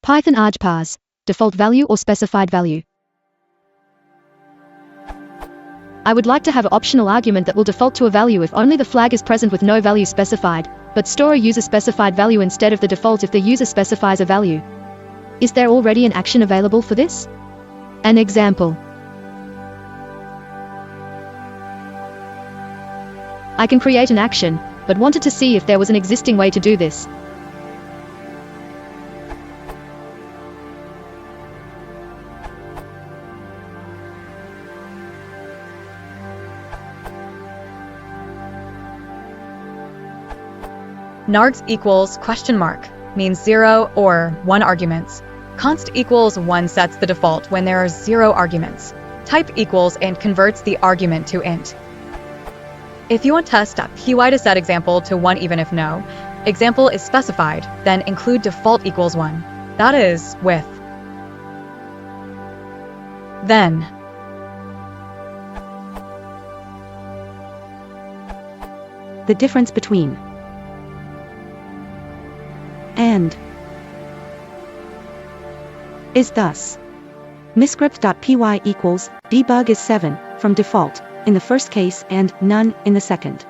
Python Argparse, default value or specified value. I would like to have an optional argument that will default to a value if only the flag is present with no value specified, but store a user-specified value instead of the default if the user specifies a value. Is there already an action available for this? An example. I can create an action, but wanted to see if there was an existing way to do this. Nargs equals question mark means 0 or 1 arguments. Const equals 1 sets the default when there are 0 arguments. Type equals and converts the argument to int. If you want test.py to set example to 1 even if no example is specified, then include default equals 1. That is, with then. The difference between and is thus misscript.py equals debug is 7 from default in the first case and none in the second.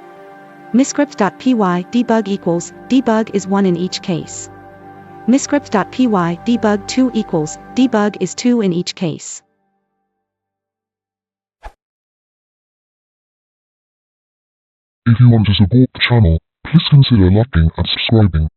Misscript.py debug equals debug is 1 in each case. Misscript.py debug 2 equals debug is 2 in each case. If you want to support the channel, please consider liking and subscribing.